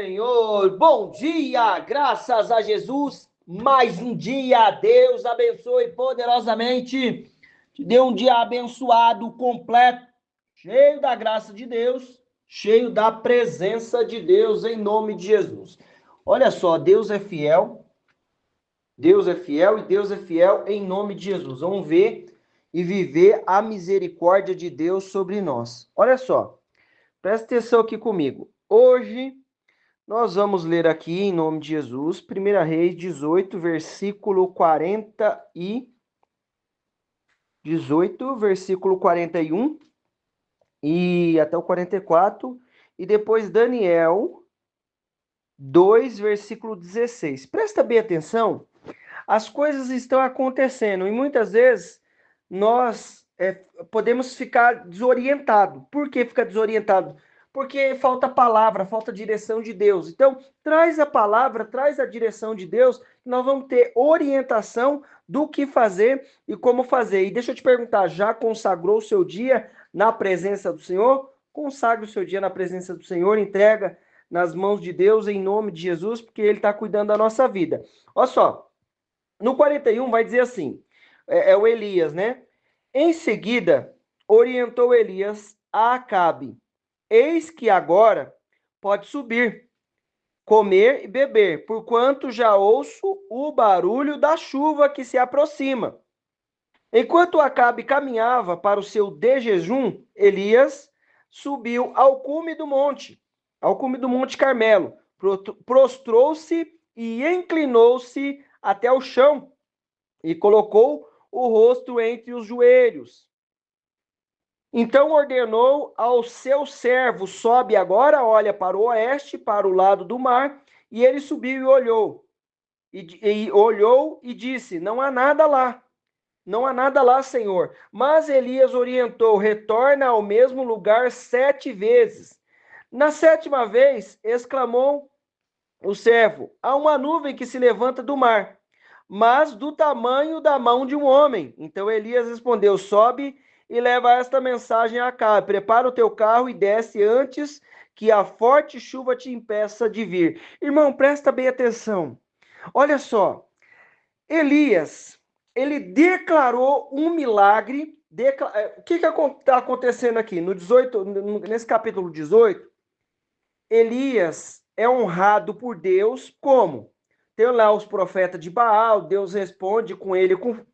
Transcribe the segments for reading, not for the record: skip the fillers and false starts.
Senhor, bom dia, graças a Jesus, mais um dia, Deus abençoe poderosamente, te dê um dia abençoado, completo, cheio da graça de Deus, cheio da presença de Deus, em nome de Jesus. Olha só, Deus é fiel e Deus é fiel em nome de Jesus. Vamos ver e viver a misericórdia de Deus sobre nós. Olha só, presta atenção aqui comigo. Hoje nós vamos ler aqui, em nome de Jesus, 1 Reis 18, versículo 41 e até o 44, e depois Daniel 2, versículo 16. Presta bem atenção, as coisas estão acontecendo e muitas vezes nós podemos ficar desorientados. Por que ficar desorientado? Porque falta palavra, falta direção de Deus. Então, traz a palavra, traz a direção de Deus, nós vamos ter orientação do que fazer e como fazer. E deixa eu te perguntar, já consagrou o seu dia na presença do Senhor? Consagre o seu dia na presença do Senhor, entrega nas mãos de Deus em nome de Jesus, porque Ele está cuidando da nossa vida. Olha só, no 41 vai dizer assim, é o Elias, né? Em seguida, orientou Elias a Acabe: eis que agora pode subir, comer e beber, porquanto já ouço o barulho da chuva que se aproxima. Enquanto Acabe caminhava para o seu jejum, Elias subiu ao cume do Monte Carmelo, prostrou-se e inclinou-se até o chão e colocou o rosto entre os joelhos. Então ordenou ao seu servo: sobe agora, olha para o oeste, para o lado do mar. E ele subiu e olhou. E olhou e disse: não há nada lá. Não há nada lá, Senhor. Mas Elias orientou: retorna ao mesmo lugar 7 vezes. Na 7ª vez, exclamou o servo: há uma nuvem que se levanta do mar, mas do tamanho da mão de um homem. Então Elias respondeu: sobe e leva esta mensagem a Acabe: prepara o teu carro e desce antes que a forte chuva te impeça de vir. Irmão, presta bem atenção. Olha só, Elias, ele declarou um milagre. O que está acontecendo aqui? Nesse capítulo 18, Elias é honrado por Deus como? Tem lá os profetas de Baal, Deus responde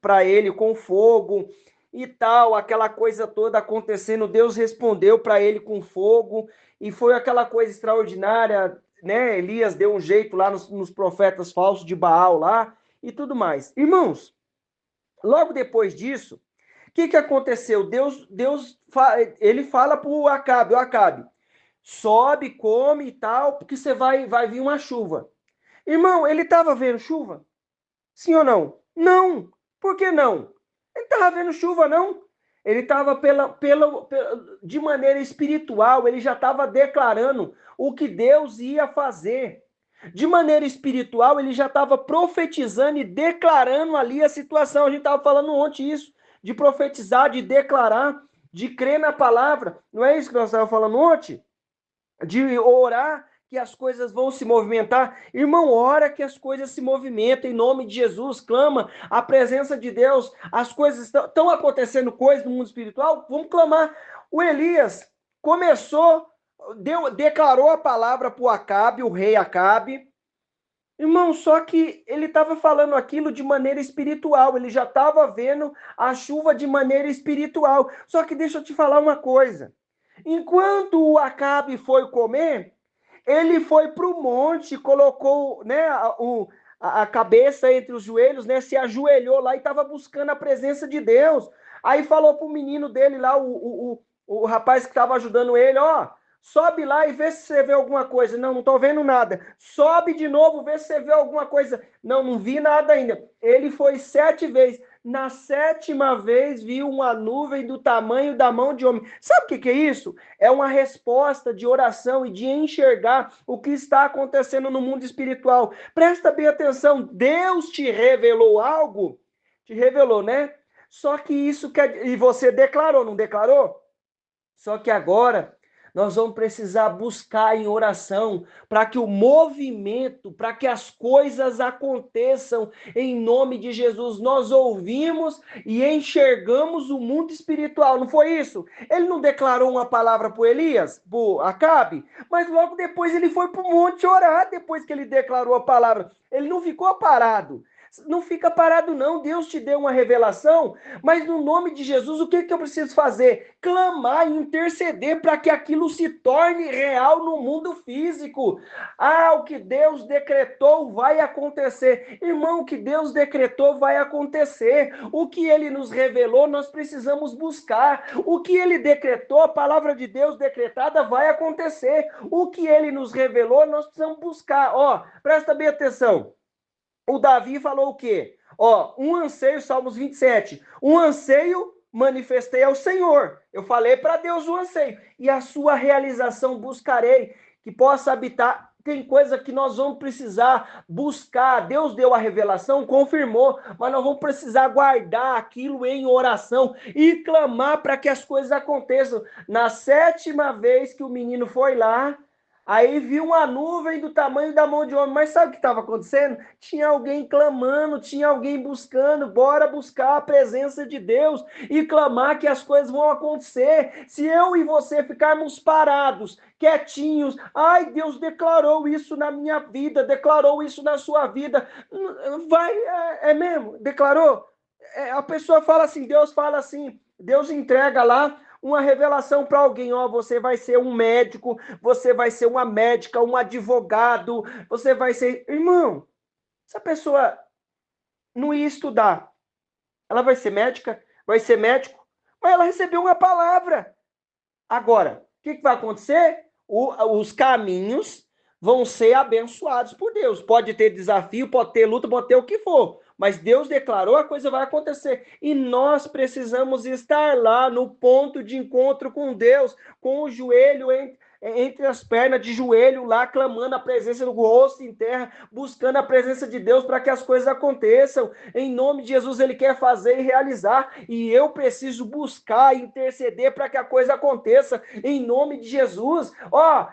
para ele com fogo e tal, aquela coisa toda acontecendo, Deus respondeu para ele com fogo e foi aquela coisa extraordinária, né? Elias deu um jeito lá nos profetas falsos de Baal lá e tudo mais. Irmãos, logo depois disso, o que aconteceu? Ele fala para o Acabe, sobe, come e tal, porque você vai vir uma chuva. Irmão, ele estava vendo chuva? Sim ou não? Não. Por que não? Ele estava vendo chuva, não. Ele estava de maneira espiritual, ele já estava declarando o que Deus ia fazer. De maneira espiritual, ele já estava profetizando e declarando ali a situação. A gente estava falando ontem isso, de profetizar, de declarar, de crer na palavra. Não é isso que nós estávamos falando ontem? De orar que as coisas vão se movimentar. Irmão, ora que as coisas se movimentem em nome de Jesus, clama a presença de Deus. As coisas estão acontecendo coisas no mundo espiritual, vamos clamar. O Elias declarou a palavra para o Acabe, o rei Acabe. Irmão, só que ele estava falando aquilo de maneira espiritual, ele já estava vendo a chuva de maneira espiritual. Só que deixa eu te falar uma coisa. Enquanto o Acabe foi comer, ele foi para o monte, colocou, né, a cabeça entre os joelhos, né, se ajoelhou lá e estava buscando a presença de Deus. Aí falou para o menino dele lá, o rapaz que estava ajudando ele: ó, sobe lá e vê se você vê alguma coisa. Não estou vendo nada. Sobe de novo, vê se você vê alguma coisa. Não vi nada ainda. Ele foi 7 vezes. Na 7ª vez, viu uma nuvem do tamanho da mão de homem. Sabe o que é isso? É uma resposta de oração e de enxergar o que está acontecendo no mundo espiritual. Presta bem atenção. Deus te revelou algo? Te revelou, né? Só que isso quer... E você declarou, não declarou? Só que agora nós vamos precisar buscar em oração para que o movimento, para que as coisas aconteçam em nome de Jesus. Nós ouvimos e enxergamos o mundo espiritual, não foi isso? Ele não declarou uma palavra para Elias, para Acabe, mas logo depois ele foi para o monte orar, depois que ele declarou a palavra. Ele não ficou parado. Não fica parado, não. Deus te deu uma revelação, mas no nome de Jesus, o que eu preciso fazer? Clamar e interceder para que aquilo se torne real no mundo físico. Ah, o que Deus decretou vai acontecer. Irmão, o que Deus decretou vai acontecer. O que ele nos revelou, nós precisamos buscar. O que ele decretou, a palavra de Deus decretada vai acontecer. O que ele nos revelou, nós precisamos buscar. Ó, presta bem atenção. O Davi falou o quê? Ó, um anseio, Salmos 27, um anseio manifestei ao Senhor. Eu falei para Deus o anseio. E a sua realização buscarei, que possa habitar. Tem coisa que nós vamos precisar buscar. Deus deu a revelação, confirmou, mas nós vamos precisar guardar aquilo em oração e clamar para que as coisas aconteçam. Na 7ª vez que o menino foi lá, aí viu uma nuvem do tamanho da mão de homem. Mas sabe o que estava acontecendo? Tinha alguém clamando, tinha alguém buscando. Bora buscar a presença de Deus e clamar que as coisas vão acontecer. Se eu e você ficarmos parados, quietinhos, ai, Deus declarou isso na minha vida, declarou isso na sua vida. Vai, é mesmo? Declarou? A pessoa fala assim, Deus fala assim, Deus entrega lá uma revelação para alguém, ó, você vai ser um médico, você vai ser uma médica, um advogado, você vai ser... Irmão, se a pessoa não ia estudar, ela vai ser médica, vai ser médico, mas ela recebeu uma palavra. Agora, o que vai acontecer? Os caminhos vão ser abençoados por Deus. Pode ter desafio, pode ter luta, pode ter o que for. Mas Deus declarou, a coisa vai acontecer. E nós precisamos estar lá no ponto de encontro com Deus, com o joelho entre as pernas, de joelho lá, clamando a presença do rosto em terra, buscando a presença de Deus para que as coisas aconteçam. Em nome de Jesus, Ele quer fazer e realizar. E eu preciso buscar e interceder para que a coisa aconteça. Em nome de Jesus. Ó,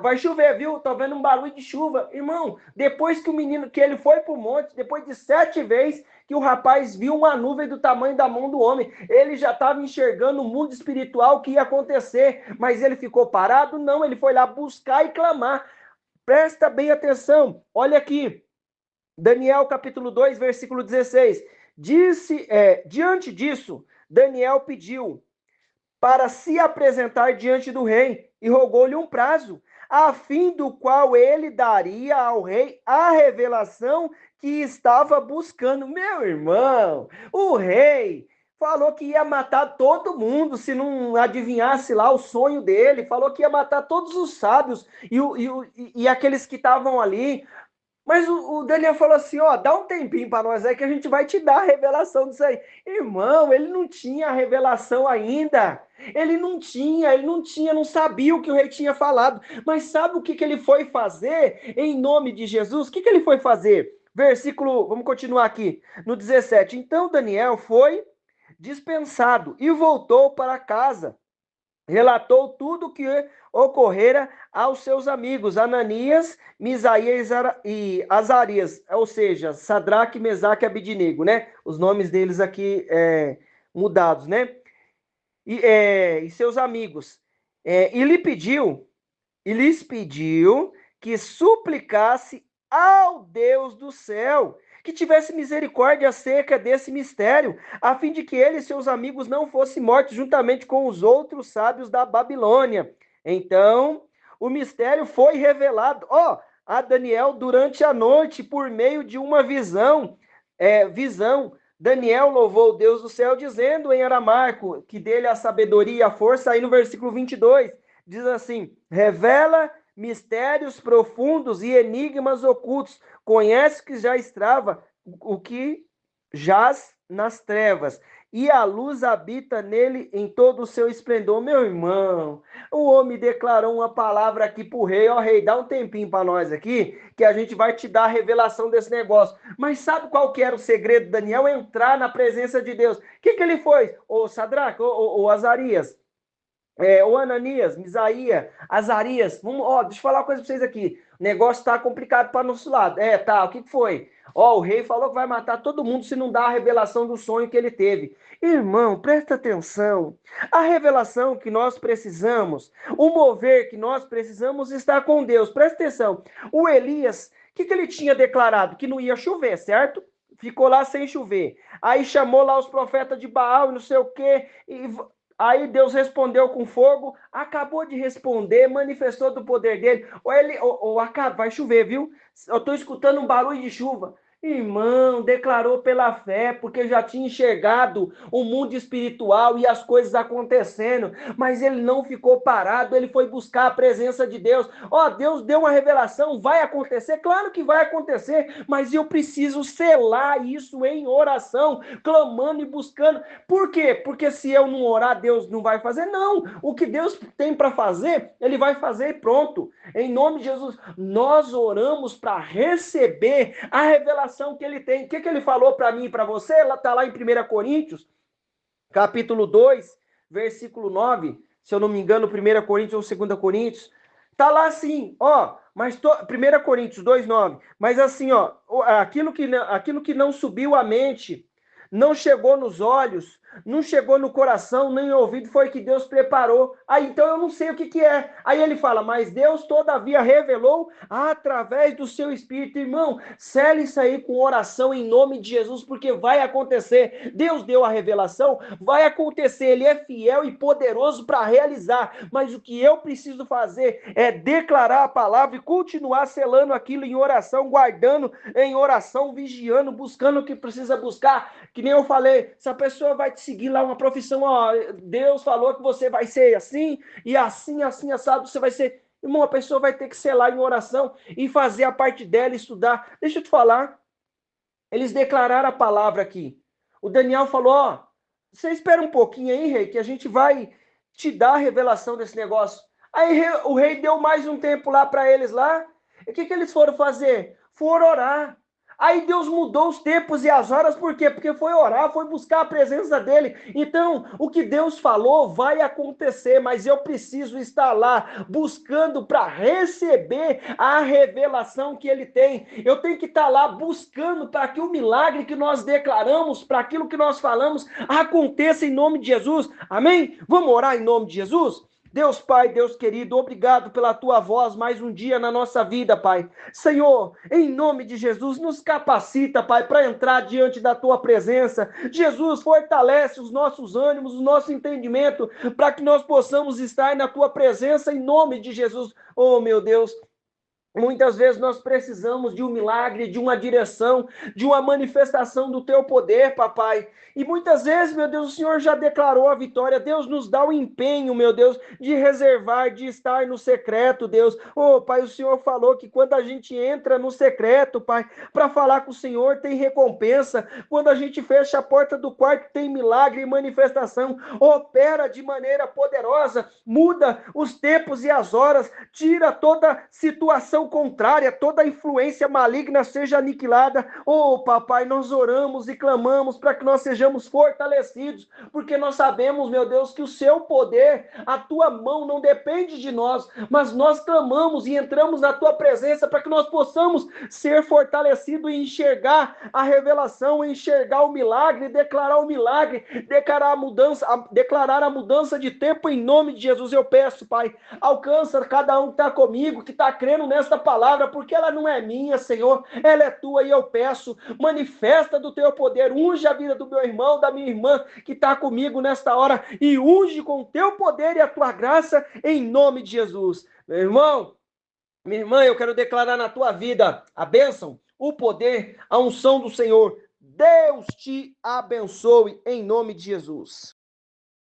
vai chover, viu? Tô vendo um barulho de chuva. Irmão, depois que o menino, que ele foi pro monte, depois de 7 vezes que o rapaz viu uma nuvem do tamanho da mão do homem, ele já estava enxergando o mundo espiritual que ia acontecer, mas ele ficou parado? Não, ele foi lá buscar e clamar. Presta bem atenção, olha aqui, Daniel capítulo 2, versículo 16, diante disso, Daniel pediu para se apresentar diante do rei e rogou-lhe um prazo, a fim do qual ele daria ao rei a revelação que estava buscando. Meu irmão, o rei falou que ia matar todo mundo se não adivinhasse lá o sonho dele, falou que ia matar todos os sábios e aqueles que estavam ali. Mas o Daniel falou assim, ó, dá um tempinho para nós aí que a gente vai te dar a revelação disso aí. Irmão, ele não tinha a revelação ainda. Ele não tinha, não sabia o que o rei tinha falado. Mas sabe o que ele foi fazer em nome de Jesus? O que ele foi fazer? Versículo, vamos continuar aqui, no 17. Então Daniel foi dispensado e voltou para casa. Relatou tudo o que ocorrera aos seus amigos, Ananias, Misaías e Azarias, ou seja, Sadraque, Mesaque e Abidnego, né? Os nomes deles aqui mudados, né? E seus amigos. E lhes pediu que suplicasse ao Deus do céu que tivesse misericórdia acerca desse mistério, a fim de que ele e seus amigos não fossem mortos juntamente com os outros sábios da Babilônia. Então, o mistério foi revelado, a Daniel durante a noite por meio de uma visão. Daniel louvou o Deus do céu, dizendo em aramaico que dele a sabedoria e a força. Aí no versículo 22, diz assim, revela mistérios profundos e enigmas ocultos, conhece que já estrava o que jaz nas trevas, e a luz habita nele em todo o seu esplendor. Meu irmão, o homem declarou uma palavra aqui pro rei, ó rei, dá um tempinho para nós aqui, que a gente vai te dar a revelação desse negócio. Mas sabe qual que era o segredo de Daniel? Entrar na presença de Deus. O que ele foi? Ô Sadraque, ô Azarias, O Ananias, Misaías, Azarias, deixa eu falar uma coisa para vocês aqui. O negócio tá complicado para nosso lado. Tá, o que foi? O rei falou que vai matar todo mundo se não dar a revelação do sonho que ele teve. Irmão, presta atenção. A revelação que nós precisamos, o mover que nós precisamos está com Deus. Presta atenção. O Elias, o que ele tinha declarado? Que não ia chover, certo? Ficou lá sem chover. Aí chamou lá os profetas de Baal e não sei o quê. Aí Deus respondeu com fogo, acabou de responder, manifestou do poder dele. Acabe, vai chover, viu? Eu estou escutando um barulho de chuva. Irmão, declarou pela fé, porque já tinha enxergado o mundo espiritual e as coisas acontecendo, mas ele não ficou parado, ele foi buscar a presença de Deus. Deus deu uma revelação, vai acontecer? Claro que vai acontecer, mas eu preciso selar isso em oração, clamando e buscando. Por quê? Porque se eu não orar, Deus não vai fazer? Não, o que Deus tem para fazer, ele vai fazer e pronto. Em nome de Jesus, nós oramos para receber a revelação que ele tem. O que ele falou para mim e para você? Ela está lá em 1 Coríntios, capítulo 2, versículo 9. Se eu não me engano, 1 Coríntios ou 2 Coríntios. Está lá assim, mas 1 Coríntios 2, 9. Mas assim, aquilo que não subiu à mente, não chegou nos olhos, não chegou no coração, nem no ouvido, foi que Deus preparou. Então eu não sei o que é. Aí ele fala, mas Deus todavia revelou através do seu Espírito. Irmão, sele isso aí com oração em nome de Jesus, porque vai acontecer. Deus deu a revelação, vai acontecer. Ele é fiel e poderoso para realizar. Mas o que eu preciso fazer é declarar a palavra e continuar selando aquilo em oração, guardando em oração, vigiando, buscando o que precisa buscar. Que nem eu falei, se a pessoa vai te seguir lá uma profissão, Deus falou que você vai ser assim, e assim, assim, assado, você vai ser. Irmão, a pessoa vai ter que selar em oração e fazer a parte dela, estudar. Deixa eu te falar, eles declararam a palavra aqui. O Daniel falou, você espera um pouquinho aí, rei, que a gente vai te dar a revelação desse negócio. Aí o rei deu mais um tempo lá para eles lá. E o que eles foram fazer? Foram orar. Aí Deus mudou os tempos e as horas, por quê? Porque foi orar, foi buscar a presença dele. Então, o que Deus falou vai acontecer, mas eu preciso estar lá buscando para receber a revelação que ele tem. Eu tenho que estar lá buscando para que o milagre que nós declaramos, para aquilo que nós falamos, aconteça em nome de Jesus. Amém? Vamos orar em nome de Jesus? Deus Pai, Deus querido, obrigado pela tua voz mais um dia na nossa vida, Pai. Senhor, em nome de Jesus, nos capacita, Pai, para entrar diante da tua presença. Jesus, fortalece os nossos ânimos, o nosso entendimento, para que nós possamos estar na tua presença em nome de Jesus. Oh, meu Deus. Muitas vezes nós precisamos de um milagre, de uma direção, de uma manifestação do teu poder, papai. E muitas vezes, meu Deus, o Senhor já declarou a vitória. Deus nos dá o empenho, meu Deus, de reservar, de estar no secreto, Deus. Oh, Pai, o Senhor falou que quando a gente entra no secreto, Pai, para falar com o Senhor, tem recompensa. Quando a gente fecha a porta do quarto, tem milagre e manifestação. Opera de maneira poderosa, muda os tempos e as horas, tira toda situação contrária, toda influência maligna seja aniquilada. Oh, papai, nós oramos e clamamos para que nós sejamos fortalecidos, porque nós sabemos, meu Deus, que o seu poder, a tua mão não depende de nós, mas nós clamamos e entramos na tua presença para que nós possamos ser fortalecidos e enxergar a revelação, enxergar o milagre, declarar o milagre, declarar a mudança de tempo em nome de Jesus. Eu peço, Pai, alcança cada um que está comigo, que está crendo nesta palavra, porque ela não é minha, Senhor, ela é tua, e eu peço, manifesta do teu poder, unge a vida do meu irmão, da minha irmã, que está comigo nesta hora, e unge com o teu poder e a tua graça, em nome de Jesus. Meu irmão, minha irmã, eu quero declarar na tua vida a bênção, o poder, a unção do Senhor. Deus te abençoe, em nome de Jesus.